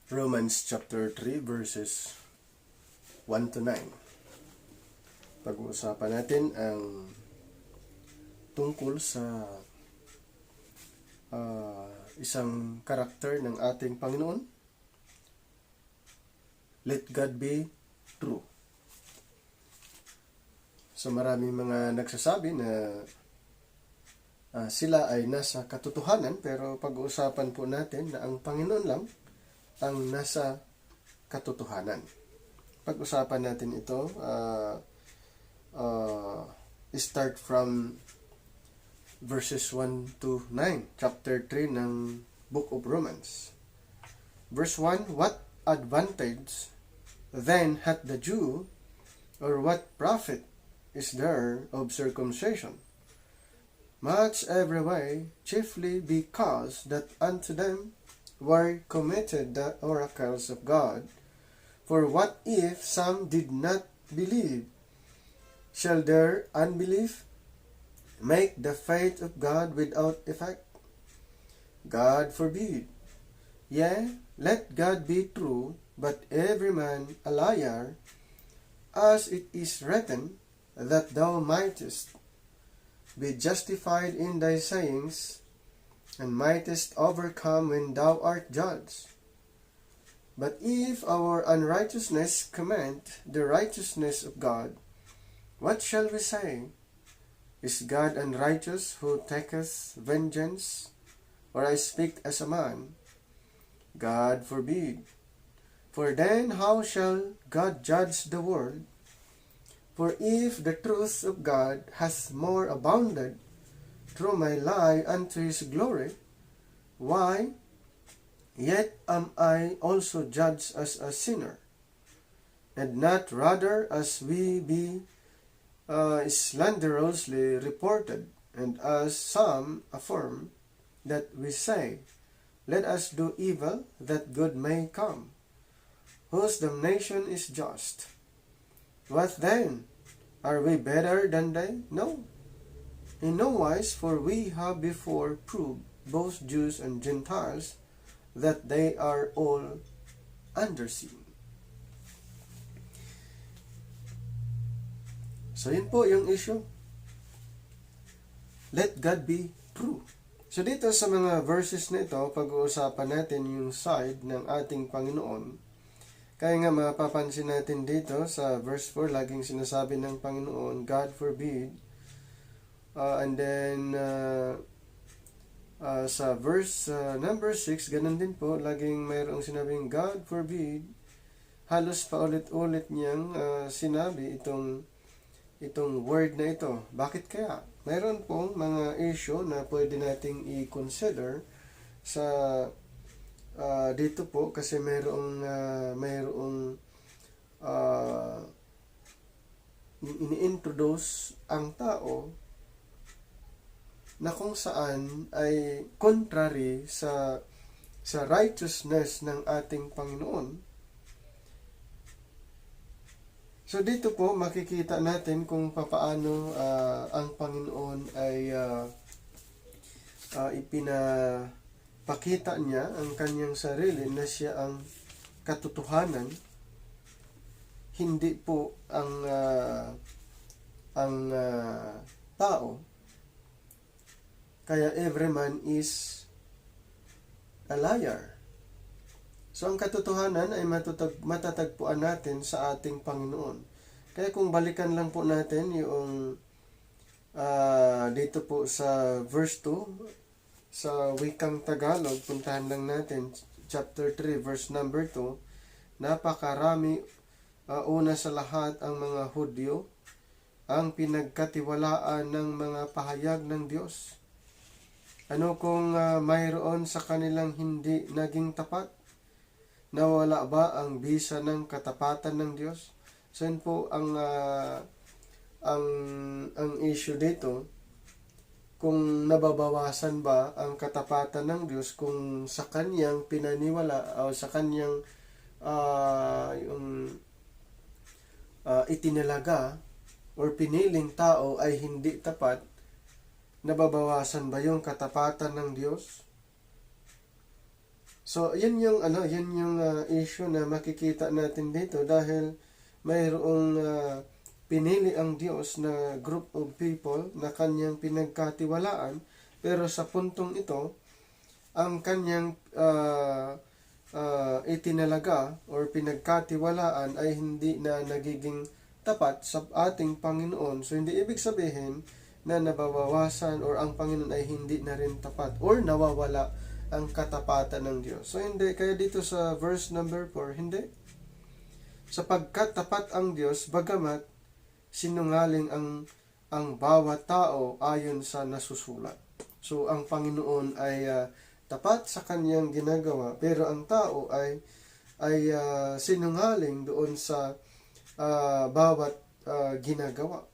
Romans chapter 3 verses 1 to 9. Pag-uusapan natin ang tungkol sa isang karakter ng ating Panginoon. Let God be true. So maraming mga nagsasabi na sila ay nasa katotohanan, pero pag-uusapan po natin na ang Panginoon lang ang nasa katotohanan. Pag-usapan natin ito, start from verses 1 to 9, chapter 3 ng Book of Romans. Verse 1, what advantage then hath the Jew, or what profit is there of circumcision? Much every way, chiefly because that unto them were committed the oracles of God. For what if some did not believe? Shall their unbelief make the faith of God without effect? God forbid. Yea, let God be true, but every man a liar, as it is written, that thou mightest be justified in thy sayings, and mightest overcome when thou art judged. But if our unrighteousness commend the righteousness of God, what shall we say? Is God unrighteous who taketh vengeance? Or I speak as a man? God forbid. For then how shall God judge the world? For if the truth of God hath more abounded through my lie unto his glory, why, yet am I also judged as a sinner, and not rather as we be slanderously reported, and as some affirm that we say, let us do evil that good may come, whose damnation is just. What then? Are we better than they? No. In no wise, for we have before proved, both Jews and Gentiles, that they are all under sin. So yun po yung issue. Let God be true. So dito sa mga verses na ito, pag-uusapan natin yung side ng ating Panginoon. Kaya nga mapapansin natin dito sa verse 4, laging sinasabi ng Panginoon, God forbid. And then sa verse number 6, ganun din po, laging mayroong sinabing God forbid. Halos paulit-ulit niyang sinabi itong word na ito. Bakit kaya? Mayroon pong mga issue na pwede nating i-consider sa dito po, kasi mayroong ini-introduce ang tao na kung saan ay contrary sa righteousness ng ating Panginoon. So dito po makikita natin kung papaano ang Panginoon ay ipinapakita niya ang kanyang sarili na siya ang katotohanan, hindi po ang tao. Kaya every man is a liar. So ang katotohanan ay matatagpuan natin sa ating Panginoon. Kaya kung balikan lang po natin yung dito po sa verse 2, sa wikang Tagalog, puntahan lang natin chapter 3 verse number 2, napakarami, una sa lahat ang mga Hudyo, ang pinagkatiwalaan ng mga pahayag ng Diyos. Ano kung mayroon sa kanilang hindi naging tapat? Nawala ba ang bisa ng katapatan ng Diyos? So yun po ang issue dito, kung nababawasan ba ang katapatan ng Diyos kung sa kanyang pinaniwala o sa kanyang itinalaga or piniling tao ay hindi tapat, nababawasan ba yung katapatan ng Diyos? So, yun yung issue na makikita natin dito dahil mayroong pinili ang Diyos na group of people na kanyang pinagkatiwalaan, pero sa puntong ito, ang kanyang itinalaga or pinagkatiwalaan ay hindi na nagiging tapat sa ating Panginoon. So, hindi ibig sabihin na nababawasan or ang Panginoon ay hindi na rin tapat or nawawala ang katapatan ng Diyos. So, hindi. Kaya dito sa verse number 4, hindi. Sapagkat tapat ang Diyos, bagamat sinungaling ang bawat tao ayon sa nasusulat. So, ang Panginoon ay tapat sa kanyang ginagawa, pero ang tao ay sinungaling doon sa bawat ginagawa.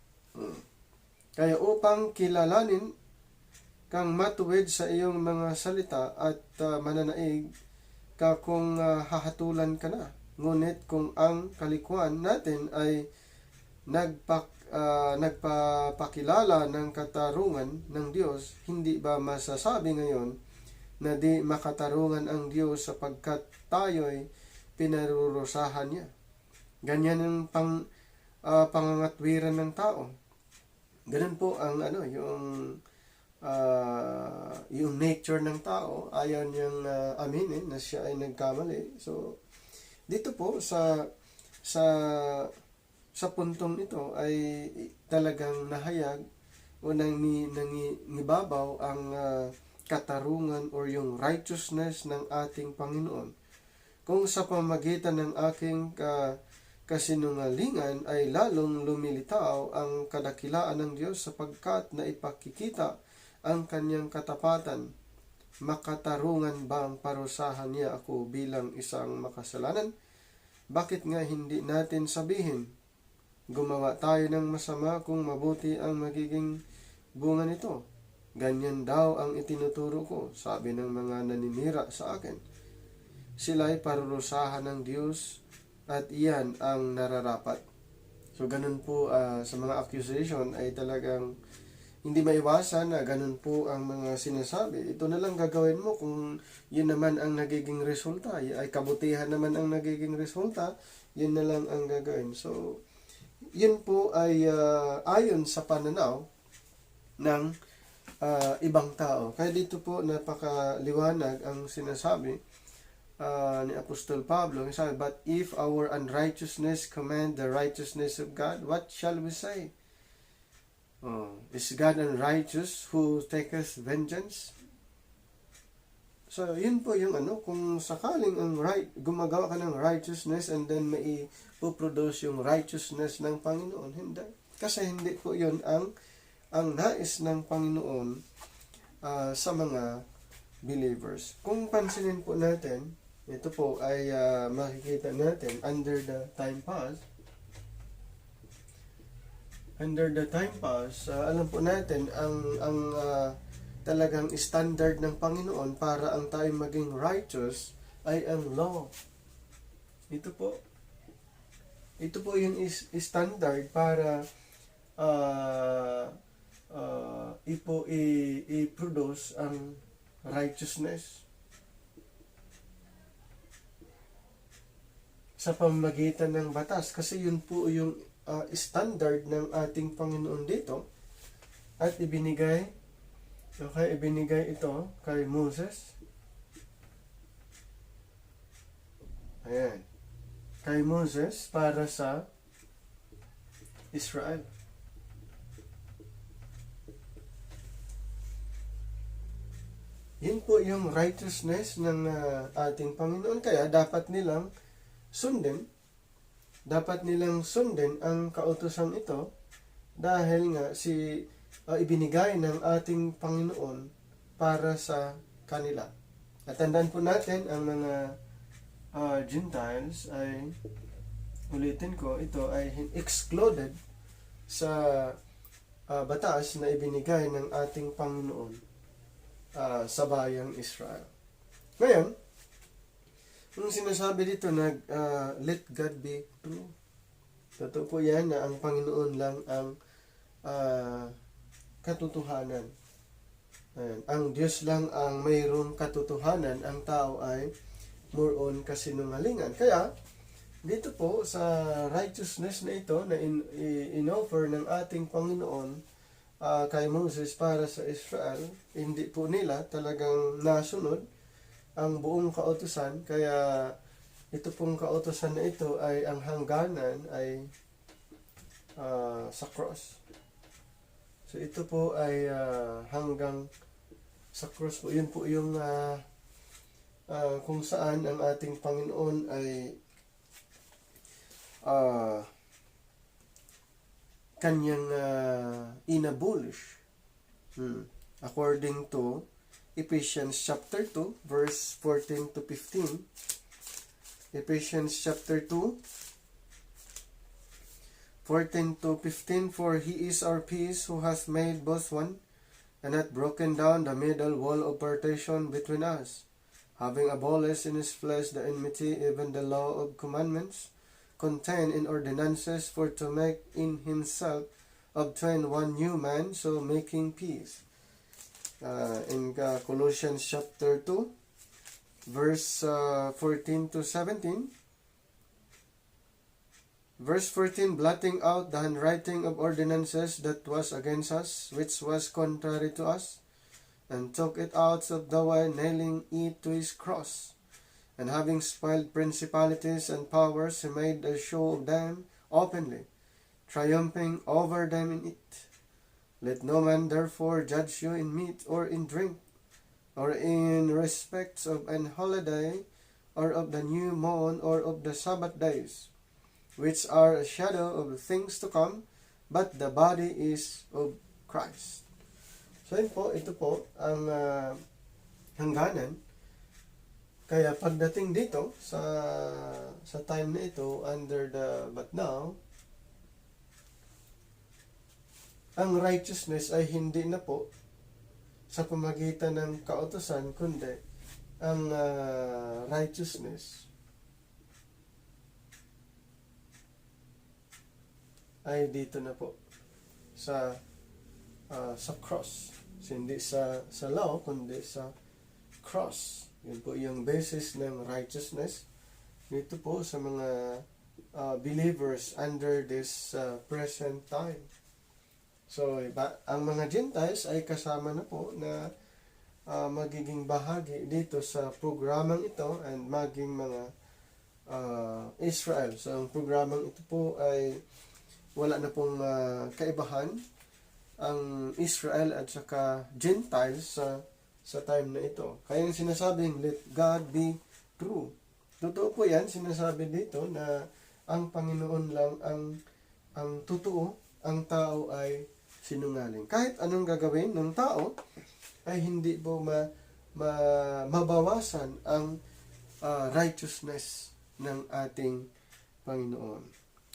Kaya upang kilalanin kang matuwid sa iyong mga salita at mananaig ka kung hahatulan ka na. Ngunit kung ang kalikuan natin ay nagpapakilala ng katarungan ng Diyos, hindi ba masasabi ngayon na di makatarungan ang Diyos sapagkat tayo'y pinarurusahan niya? Ganyan ang pangangatwiran ng tao. Ganun po ang yung nature ng tao. Ayaw niyang aminin na siya ay nagkamali. So, dito po sa puntong ito ay talagang nahayag o nangibabaw ang katarungan or yung righteousness ng ating Panginoon. Kung sa pamagitan ng aking kasinungalingan ay lalong lumilitaw ang kadakilaan ng Diyos sapagkat naipakikita ang kanyang katapatan, makatarungan bang parusahan niya ako bilang isang makasalanan? Bakit nga hindi natin sabihin, gumawa tayo ng masama kung mabuti ang magiging bunga nito? Ganyan daw ang itinuturo ko, sabi ng mga naninira sa akin. Sila'y parurusahan ng Diyos at iyan ang nararapat. So ganun po sa mga accusation ay talagang hindi maiwasan na ganun po ang mga sinasabi. Ito na lang gagawin mo kung yun naman ang nagiging resulta. Ay kabutihan naman ang nagiging resulta, yun na lang ang gagawin. So, yun po ay ayon sa pananaw ng ibang tao. Kaya dito po napakaliwanag ang sinasabi ni Apostol Pablo. Sabi, but if our unrighteousness command the righteousness of God, what shall we say? Is God unrighteous who taketh vengeance? So, yun po yung kung sakaling gumagawa ka ng righteousness and then may ipoproduce yung righteousness ng Panginoon, hindi. Kasi hindi po yun ang nais ng Panginoon sa mga believers. Kung pansinin po natin, ito po ay makikita natin under the time pass. Under the time pass, alam po natin ang talagang standard ng Panginoon para ang tayo maging righteous ay ang law. Ito po yung standard para i-produce ang righteousness sa pamamagitan ng batas, kasi yun po yung standard ng ating Panginoon dito. At ibinigay ito kay Moses. Ayan. Kay Moses para sa Israel. Yun po yung righteousness ng ating Panginoon. Kaya dapat nilang sundin ang kautusan ito dahil nga ibinigay ng ating Panginoon para sa kanila. At tandaan po natin ang mga Gentiles ay, ulitin ko, ito ay excluded sa batas na ibinigay ng ating Panginoon sa bayang Israel. Ngayon, yung sinasabi dito na let God be true. Totoo po yan na ang Panginoon lang ang katotohanan. Ayan. Ang Diyos lang ang mayroong katotohanan, ang tao ay more on kasinungalingan. Kaya, dito po sa righteousness na ito na in-offer ng ating Panginoon kay Moses para sa Israel, hindi po nila talagang nasunod ang buong kautusan. Kaya ito pong kautusan na ito ay ang hangganan ay sa cross. So ito po ay hanggang sa cross po. Yun po yung kung saan ang ating Panginoon ay kanyang inabolish according to Ephesians chapter 2 verse 14 to 15. Ephesians chapter 2 14 to 15, for he is our peace, who hath made both one, and hath broken down the middle wall of partition between us, having abolished in his flesh the enmity, even the law of commandments contained in ordinances, for to make in himself of twain one new man, so making peace. In Colossians chapter 2, verse 14 to 17, verse 14, blotting out the handwriting of ordinances that was against us, which was contrary to us, and took it out of the way, nailing it to his cross. And having spoiled principalities and powers, he made a show of them openly, triumphing over them in it. Let no man therefore judge you in meat or in drink, or in respects of an holiday, or of the new moon, or of the Sabbath days, which are a shadow of things to come, but the body is of Christ. So ito po ang hangganan. Kaya pagdating dito sa time na ito, but now, ang righteousness ay hindi na po sa pamagitan ng kautusan, kundi ang righteousness ay dito na po sa cross. Hindi sa law, kundi sa cross. Yun po yung basis ng righteousness dito po sa mga believers under this present time. So, ang mga Gentiles ay kasama na po na magiging bahagi dito sa programang ito and maging mga Israel. So, ang programang ito po ay wala na pong kaibahan ang Israel at saka Gentiles sa time na ito. Kaya yung sinasabing, let God be true. Totoo po yan, sinasabi dito na ang Panginoon lang ang totoo, ang tao ay sinungaling. Kahit anong gagawin ng tao, ay hindi po mabawasan ang righteousness ng ating Panginoon.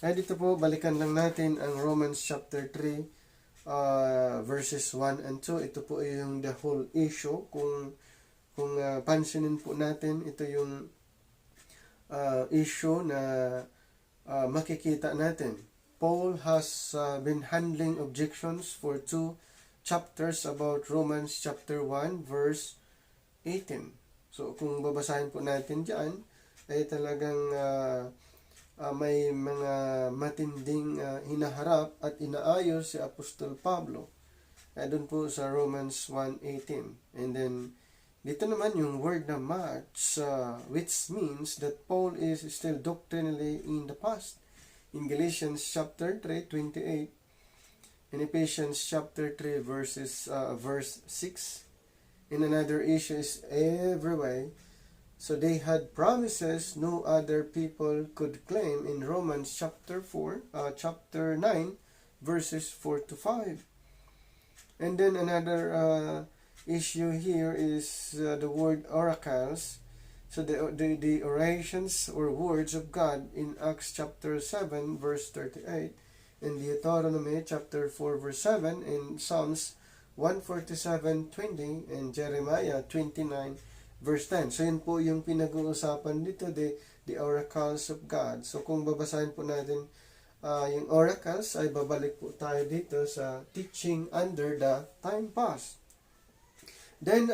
Kaya dito po, balikan lang natin ang Romans chapter 3, verses 1 and 2. Ito po yung the whole issue. Kung pansinin po natin, ito yung issue na makikita natin. Paul has been handling objections for 2 chapters about Romans chapter 1 verse 18. So kung babasahin po natin dyan, ay talagang may mga matinding hinaharap at inaayos si Apostol Pablo. Doon po sa Romans 1:18. And then, dito naman yung word na much, which means that Paul is still doctrinally in the past. In Galatians chapter 3:28, in Ephesians chapter 3 verse 6, in another issue is every way. So they had promises no other people could claim in Romans chapter 9, verses 4 to 5. And then another issue here is the word oracles. So the orations or words of God in Acts chapter 7, verse 38, in Deuteronomy chapter 4, verse 7, in Psalms 147:20, and Jeremiah 29, verse 10. So yun po yung pinag-uusapan dito, the oracles of God. So kung babasahin po natin yung oracles, ay babalik po tayo dito sa teaching under the time past. Then,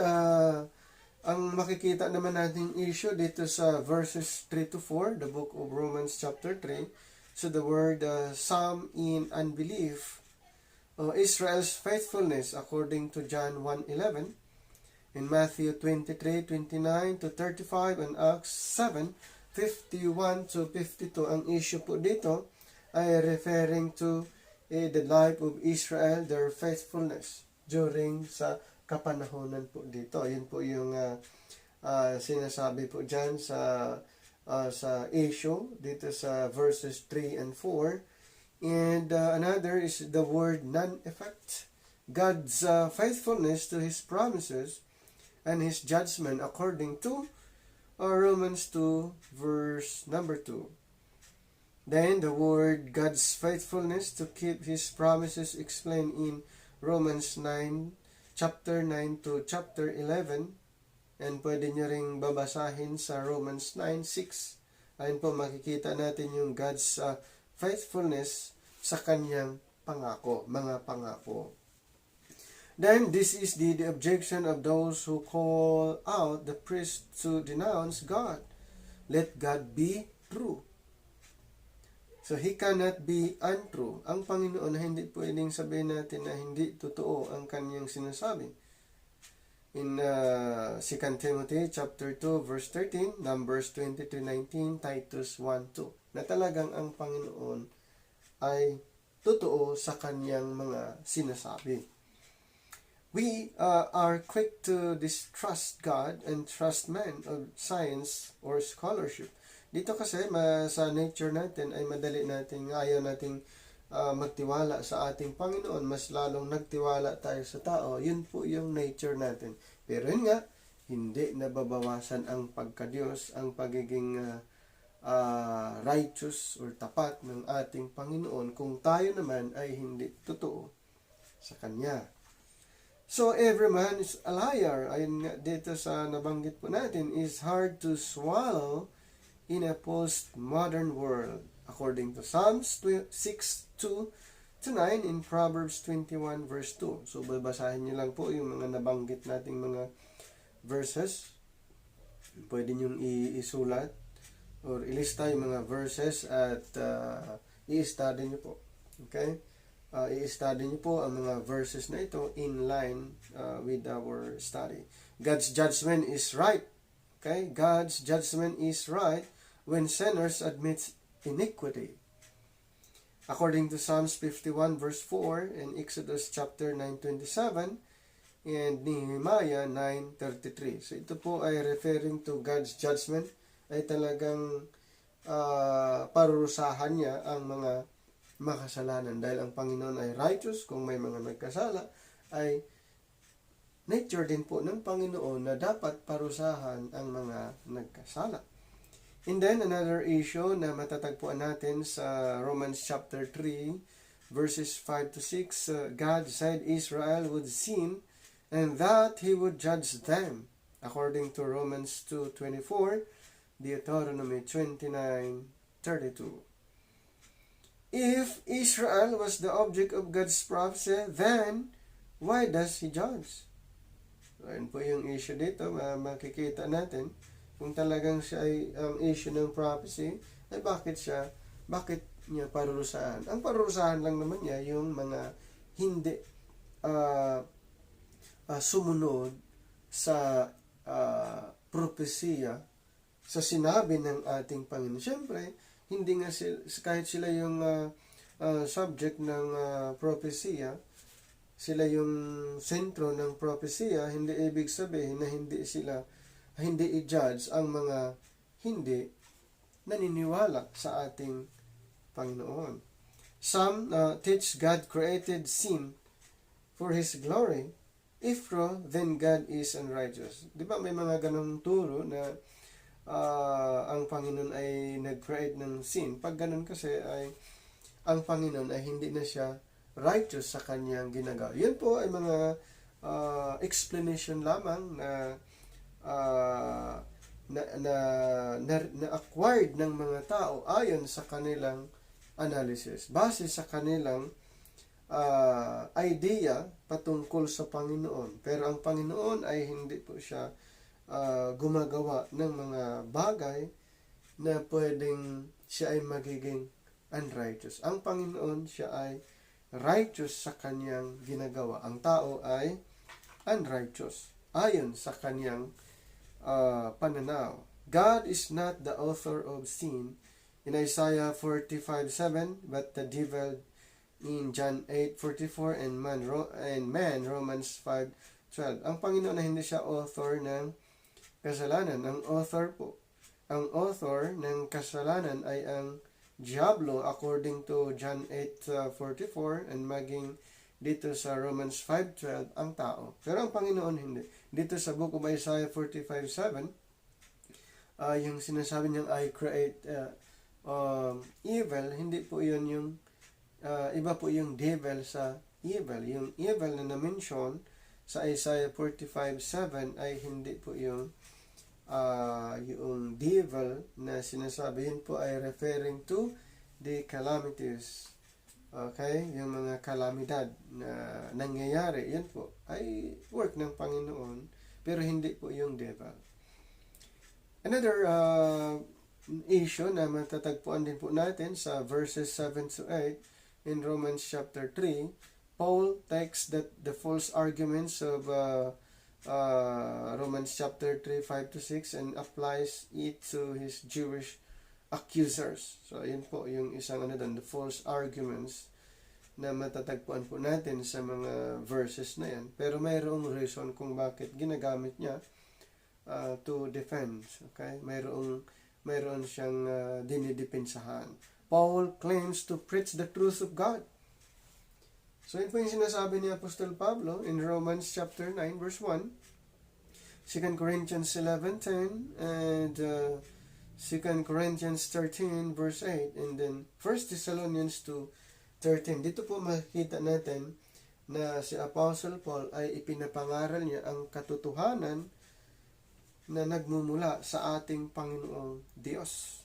ang makikita naman nating issue dito sa verses 3 to 4, the book of Romans chapter 3. So the word some in unbelief, Israel's faithfulness according to John 1:11, in Matthew 23:29 to 35, and Acts 7:51 to 52. Ang issue po dito ay referring to the life of Israel, their faithfulness during sa kapanahonan po dito. Yun po yung sinasabi po dyan sa issue dito sa verses 3 and 4. And another is the word non-effect. God's faithfulness to His promises and His judgment according to Romans 2 verse number 2. Then the word God's faithfulness to keep His promises explained in Romans 9, chapter 9 to chapter 11. And pwede nyo ring babasahin sa Romans 9:6. Ayun po, makikita natin yung God's faithfulness sa kanyang pangako, mga pangako. Then, this is the objection of those who call out the priest to denounce God. Let God be true. So, He cannot be untrue. Ang Panginoon, hindi pwedeng sabihin natin na hindi totoo ang kanyang sinasabi. In 2 Timothy chapter 2 verse 13, Numbers 23:19, Titus 1:2, na talagang ang Panginoon ay totoo sa kanyang mga sinasabi. We are quick to distrust God and trust men of science or scholarship. Dito kasi sa nature natin ay madali nating ayaw nating magtiwala sa ating Panginoon, mas lalong nagtiwala tayo sa tao. Yun po yung nature natin. Pero yun nga, hindi nababawasan ang pagka-Diyos, ang pagiging righteous or tapat ng ating Panginoon kung tayo naman ay hindi totoo sa Kanya. So, every man is a liar. Ayun nga dito sa nabanggit po natin, is hard to swallow in a post-modern world. According to Psalms 6:2-9, in Proverbs 21 verse 2. So, babasahin niyo lang po yung mga nabanggit nating mga verses. Pwede niyong isulat or ilista yung mga verses at i-study niyo po. Okay? I-study niyo po ang mga verses na ito in line with our study. God's judgment is right. Okay? God's judgment is right when sinners admit iniquity. According to Psalms 51 verse 4 and Exodus chapter 9:27 and Nehemiah 9:33. So ito po ay referring to God's judgment, ay talagang parurusahan niya ang mga makasalanan dahil ang Panginoon ay righteous. Kung may mga nagkasala ay nature din po ng Panginoon na dapat parusahan ang mga nagkasala. And then, another issue na matatagpuan natin sa Romans chapter 3, verses 5-6, God said Israel would sin and that He would judge them, according to Romans 2:24, Deuteronomy 29:32. If Israel was the object of God's prophecy, then why does He judge? So, ayun po yung issue dito, makikita natin. Kung talagang siya ay ang issue ng prophecy, ay bakit niya parurusahan? Ang parurusahan lang naman niya yung mga hindi sumunod sa propesya, sa sinabi ng ating Panginoon. Siyempre, hindi nga kahit sila yung subject ng propesya, sila yung sentro ng propesya, hindi ibig sabihin na hindi i-judge ang mga hindi naniniwala sa ating Panginoon. Some teach God created sin for His glory. If so, then God is unrighteous. Di ba may mga ganong turo na ang Panginoon ay nag-create ng sin? Pag ganon kasi ay ang Panginoon ay hindi na siya righteous sa kanyang ginagawa. Yun po ay mga explanation lamang na acquired ng mga tao ayon sa kanilang analysis, base sa kanilang idea patungkol sa Panginoon. Pero ang Panginoon ay hindi po siya gumagawa ng mga bagay na pwedeng siya ay magiging unrighteous. Ang Panginoon, siya ay righteous sa kanyang ginagawa. Ang tao ay unrighteous ayon sa kanyang pananaw. God is not the author of sin in Isaiah 45:7, but the devil in John 8:44 and man Romans 5:12. Ang Panginoon na hindi siya author ng kasalanan. Ang author ng kasalanan ay ang Diablo according to John 8:44 and maging dito sa Romans 5:12 ang tao. Pero ang Panginoon hindi. Dito sa book of Isaiah 45:7, yung sinasabi niyang I create evil, hindi po yun yung iba po yung devil sa evil. Yung evil na na-mention sa Isaiah 45:7 ay hindi po yung devil na sinasabi. Yun po ay referring to the calamities. Okay? Yung mga kalamidad na nangyayari, yan po ay work ng Panginoon, pero hindi po yung devil. Another issue na matatagpuan din po natin sa verses 7 to 8 in Romans chapter 3, Paul takes the false arguments of Romans chapter 3, 5 to 6 and applies it to his Jewish accusers. So, yun po yung isang the false arguments na matatagpuan po natin sa mga verses na yan. Pero mayroong reason kung bakit ginagamit niya to defend. Okay? Mayroon siyang dinidepensahan. Paul claims to preach the truth of God. So, yun po yung sinasabi ni Apostol Pablo in Romans chapter 9, verse 1, 2 Corinthians 11:10, and 2 Corinthians 13, verse 8, and then 1 Thessalonians 2:13. Dito po makikita natin na si Apostle Paul ay ipinapangaral niya ang katotohanan na nagmumula sa ating Panginoong Diyos.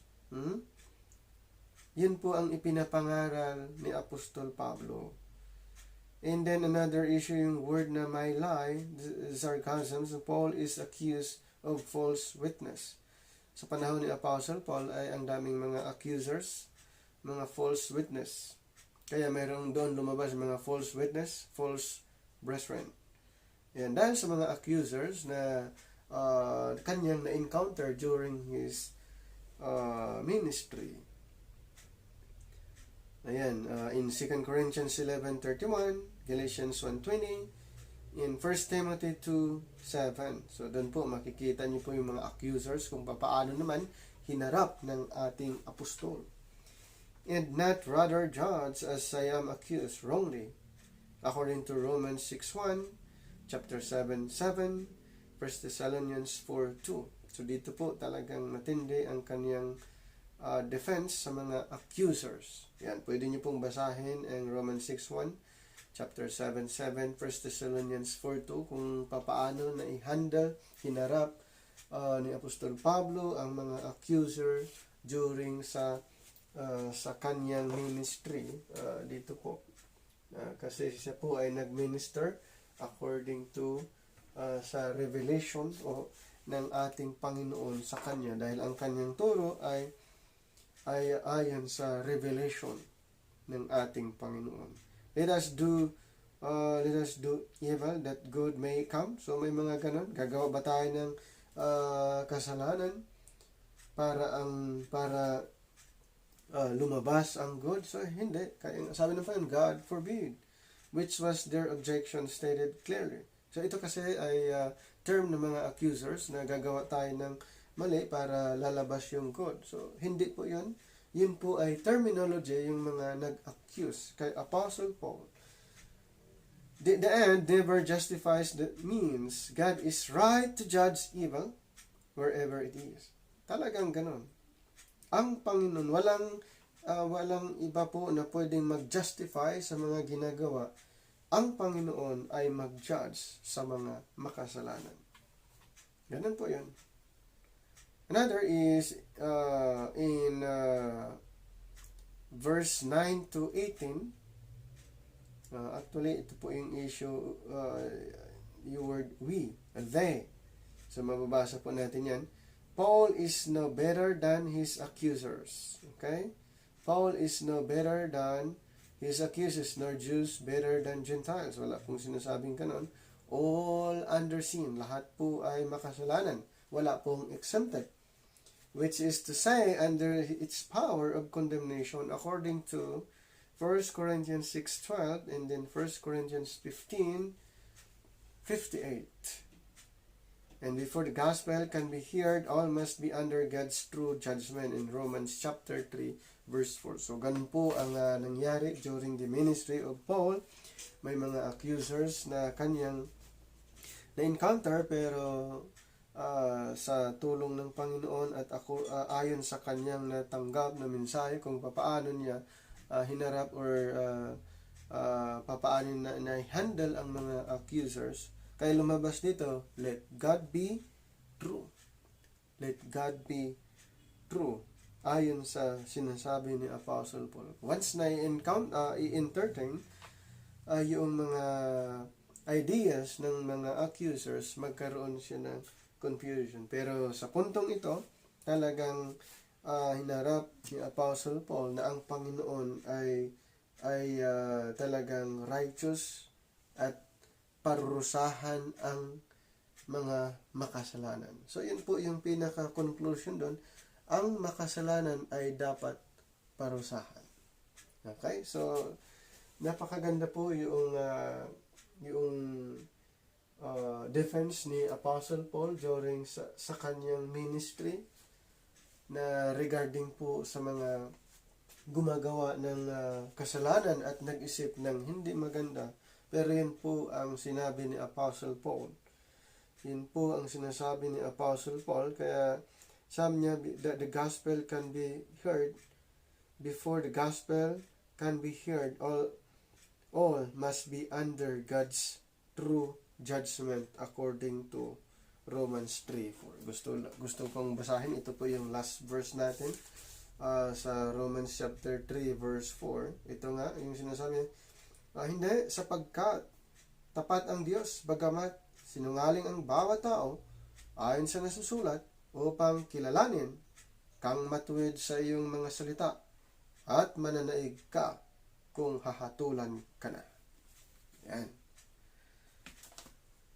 Yun po ang ipinapangaral ni Apostol Pablo. And then another issue, yung word na may lie, sarcasms, Paul is accused of false witness. Sa panahon ni Apostle Paul ay ang daming mga accusers, mga false witness. Kaya mayroong doon lumabas mga false witness, false brethren. Yan, dahil sa mga accusers na kanyang na-encounter during his ministry. Ayan, in 2 Corinthians 11:31, Galatians 1:20, in 1 Timothy 2:7. So, doon po makikita niyo po yung mga accusers kung paano naman hinarap ng ating apostol. And not rather judge as I am accused wrongly, according to Romans 6:1, chapter 7:7, 1 Thessalonians 4:2. So, dito po talagang matindi ang kaniyang defense sa mga accusers. Yan, pwede niyo pong basahin ang Romans 6:1, chapter 7:7, 1 Thessalonians 4:2 kung paano na i-handle, hinarap ni Apostol Pablo ang mga accuser during sa kanyang ministry dito po. Kasi siya po ay nag-minister according to sa revelation o ng ating Panginoon sa kanya, dahil ang kanyang turo ay ayon sa revelation ng ating Panginoon. Let us do evil that good may come. So may mga ganon. Gagawa ba tayo ng kasalanan para lumabas ang good? So hindi. Kaya sabi ng Panginoon, God forbid, which was their objection stated clearly. So ito kasi ay term ng mga accusers na gagawa tayo ng mali para lalabas yung good. So, hindi po yun. Yun po ay terminology yung mga nag-accuse kay Apostle Paul. The end never justifies the means. God is right to judge evil wherever it is. Talagang ganun. Ang Panginoon, walang iba po na pwedeng mag-justify sa mga ginagawa. Ang Panginoon ay mag-judge sa mga makasalanan. Ganun po yun. Another is in verse 9 to 18, Actually, ito po yung issue, yung word we, they. So, mababasa po natin yan. Paul is no better than his accusers. Okay? Paul is no better than his accusers, nor Jews better than Gentiles. Wala pong sinasabing ganon. All under sin. Lahat po ay makasalanan. Wala pong exempted. Which is to say, under its power of condemnation, according to 1 Corinthians 6:12 and then 1 Corinthians 15:58. And before the gospel can be heard, all must be under God's true judgment in Romans chapter 3, verse 4. So, ganun po ang nangyari during the ministry of Paul. May mga accusers na kanyang na-encounter, pero sa tulong ng Panginoon at ayon sa kanyang natanggap na mensahe kung papaano niya hinarap or papaano na handle ang mga accusers, kaya lumabas dito, let God be true. Let God be true. Ayon sa sinasabi ni Apostle Paul. Once na i-entertain yung mga ideas ng mga accusers, magkaroon siya ng confusion. Pero sa puntong ito, talagang hinarap ni Apostle Paul na ang Panginoon ay talagang righteous at parurusahan ang mga makasalanan. So, yun po yung pinaka-conclusion doon. Ang makasalanan ay dapat parusahan. Okay? So, napakaganda po yung defense ni Apostle Paul during sa kanyang ministry na regarding po sa mga gumagawa ng kasalanan at nag-isip ng hindi maganda. Pero yun po ang sinabi ni Apostle Paul. Yun po ang sinasabi ni Apostle Paul. Kaya sabi niya, the gospel can be heard. Before the gospel can be heard, all must be under God's true judgment according to Romans 3:4. Gusto kong basahin. Ito po yung last verse natin sa Romans chapter 3 verse 4. Ito nga yung sinasabi, hindi sapagkat tapat ang Diyos, bagamat sinungaling ang bawat tao, ayon sa nasusulat, upang kilalanin kang matuwid sa iyong mga salita at mananaig ka kung hahatulan ka na. Yan.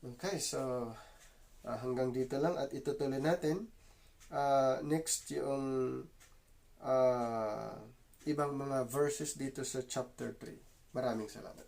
Okay, so hanggang dito lang at itutuloy natin. Next yung ibang mga verses dito sa chapter 3. Maraming salamat.